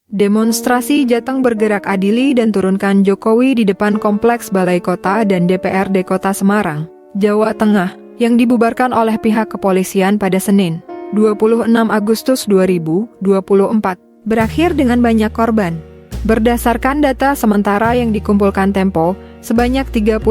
Demonstrasi Jateng bergerak adili dan turunkan Jokowi di depan Kompleks Balai Kota dan DPRD Kota Semarang, Jawa Tengah, yang dibubarkan oleh pihak kepolisian pada Senin, 26 Agustus 2024, berakhir dengan banyak korban. Berdasarkan data sementara yang dikumpulkan Tempo, sebanyak 33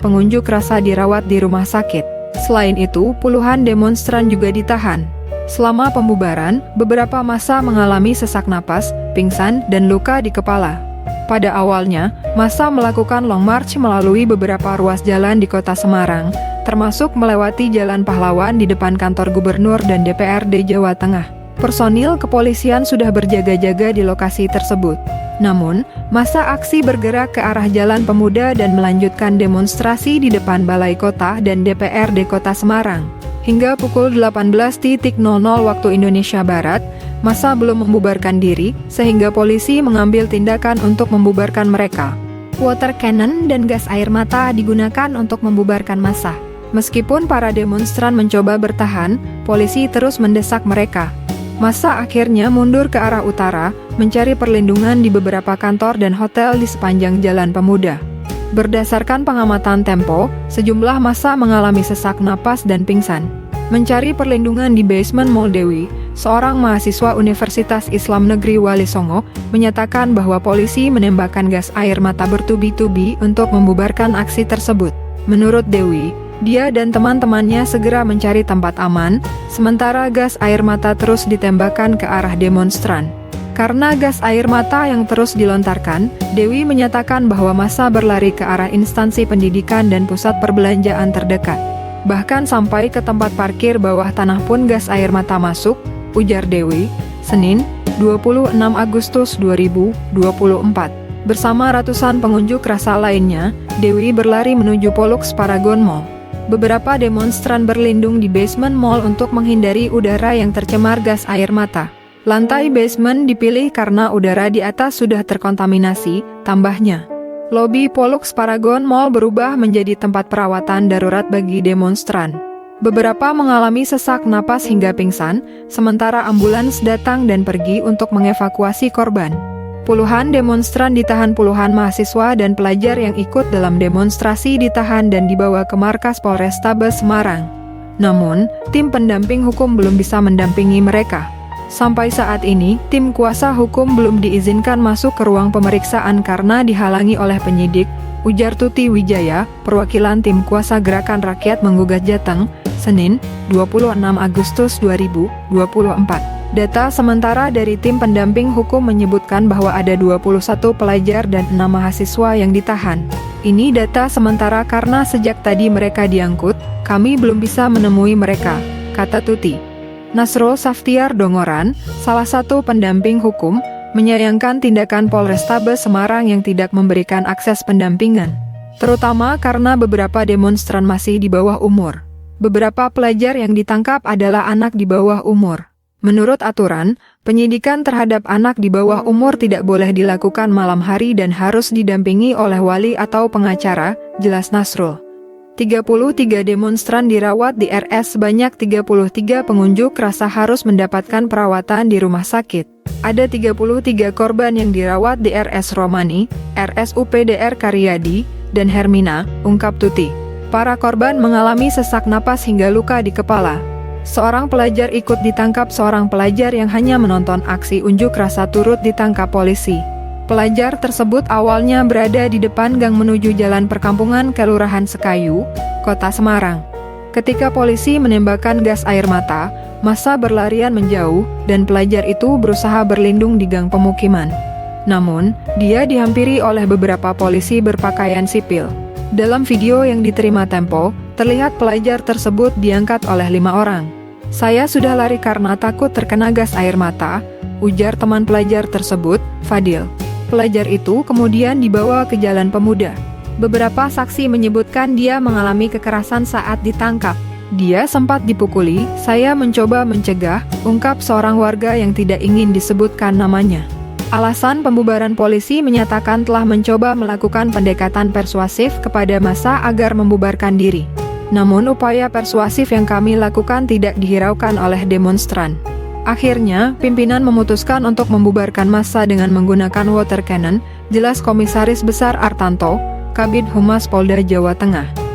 pengunjuk rasa dirawat di rumah sakit. Selain itu, puluhan demonstran juga ditahan. Selama pembubaran, beberapa massa mengalami sesak napas, pingsan, dan luka di kepala. Pada awalnya, massa melakukan long march melalui beberapa ruas jalan di kota Semarang, termasuk melewati Jalan Pahlawan di depan kantor gubernur dan DPRD Jawa Tengah. Personil kepolisian sudah berjaga-jaga di lokasi tersebut. Namun, massa aksi bergerak ke arah Jalan Pemuda dan melanjutkan demonstrasi di depan Balai Kota dan DPRD Kota Semarang. Hingga pukul 18.00 waktu Indonesia Barat, massa belum membubarkan diri, sehingga polisi mengambil tindakan untuk membubarkan mereka. Water cannon dan gas air mata digunakan untuk membubarkan massa. Meskipun para demonstran mencoba bertahan, polisi terus mendesak mereka. Massa akhirnya mundur ke arah utara, mencari perlindungan di beberapa kantor dan hotel di sepanjang Jalan Pemuda. Berdasarkan pengamatan Tempo, sejumlah massa mengalami sesak napas dan pingsan. Mencari perlindungan di basement Mall Dewi, seorang mahasiswa Universitas Islam Negeri Wali Songo menyatakan bahwa polisi menembakkan gas air mata bertubi-tubi untuk membubarkan aksi tersebut. Menurut Dewi, dia dan teman-temannya segera mencari tempat aman, sementara gas air mata terus ditembakkan ke arah demonstran. Karena gas air mata yang terus dilontarkan, Dewi menyatakan bahwa massa berlari ke arah instansi pendidikan dan pusat perbelanjaan terdekat. Bahkan sampai ke tempat parkir bawah tanah pun gas air mata masuk, ujar Dewi, Senin, 26 Agustus 2024. Bersama ratusan pengunjuk rasa lainnya, Dewi berlari menuju Pollux Paragon Mall. Beberapa demonstran berlindung di basement mall untuk menghindari udara yang tercemar gas air mata. Lantai basement dipilih karena udara di atas sudah terkontaminasi, tambahnya. Lobi Pollux Paragon Mall berubah menjadi tempat perawatan darurat bagi demonstran. Beberapa mengalami sesak napas hingga pingsan, sementara ambulans datang dan pergi untuk mengevakuasi korban. Puluhan demonstran ditahan, puluhan mahasiswa dan pelajar yang ikut dalam demonstrasi ditahan dan dibawa ke markas Polrestabes Semarang. Namun, tim pendamping hukum belum bisa mendampingi mereka. Sampai saat ini, tim kuasa hukum belum diizinkan masuk ke ruang pemeriksaan karena dihalangi oleh penyidik, ujar Tuti Wijaya, perwakilan tim kuasa Gerakan Rakyat Menggugat Jateng, Senin, 26 Agustus 2024. Data sementara dari tim pendamping hukum menyebutkan bahwa ada 21 pelajar dan 6 mahasiswa yang ditahan. Ini data sementara karena sejak tadi mereka diangkut, kami belum bisa menemui mereka, kata Tuti. Nasrul Saftiar Dongoran, salah satu pendamping hukum, menyayangkan tindakan Polrestabes Semarang yang tidak memberikan akses pendampingan, terutama karena beberapa demonstran masih di bawah umur. Beberapa pelajar yang ditangkap adalah anak di bawah umur. Menurut aturan, penyidikan terhadap anak di bawah umur tidak boleh dilakukan malam hari dan harus didampingi oleh wali atau pengacara, jelas Nasrul. 33 demonstran dirawat di RS, sebanyak 33 pengunjuk rasa harus mendapatkan perawatan di rumah sakit. Ada 33 korban yang dirawat di RS Romani, RSUPDR Karyadi, dan Hermina, ungkap Tuti. Para korban mengalami sesak napas hingga luka di kepala. Seorang pelajar ikut ditangkap, seorang pelajar yang hanya menonton aksi unjuk rasa turut ditangkap polisi. Pelajar tersebut awalnya berada di depan gang menuju Jalan Perkampungan Kelurahan Sekayu, Kota Semarang. Ketika polisi menembakkan gas air mata, massa berlarian menjauh dan pelajar itu berusaha berlindung di gang pemukiman. Namun, dia dihampiri oleh beberapa polisi berpakaian sipil. Dalam video yang diterima Tempo, terlihat pelajar tersebut diangkat oleh 5 orang. Saya sudah lari karena takut terkena gas air mata, ujar teman pelajar tersebut, Fadil. Pelajar itu kemudian dibawa ke Jalan Pemuda. Beberapa saksi menyebutkan dia mengalami kekerasan saat ditangkap. Dia sempat dipukuli, saya mencoba mencegah, ungkap seorang warga yang tidak ingin disebutkan namanya. Alasan pembubaran polisi menyatakan telah mencoba melakukan pendekatan persuasif kepada massa agar membubarkan diri. Namun upaya persuasif yang kami lakukan tidak dihiraukan oleh demonstran. Akhirnya, pimpinan memutuskan untuk membubarkan massa dengan menggunakan water cannon, jelas Komisaris Besar Artanto, Kabid Humas Polda Jawa Tengah.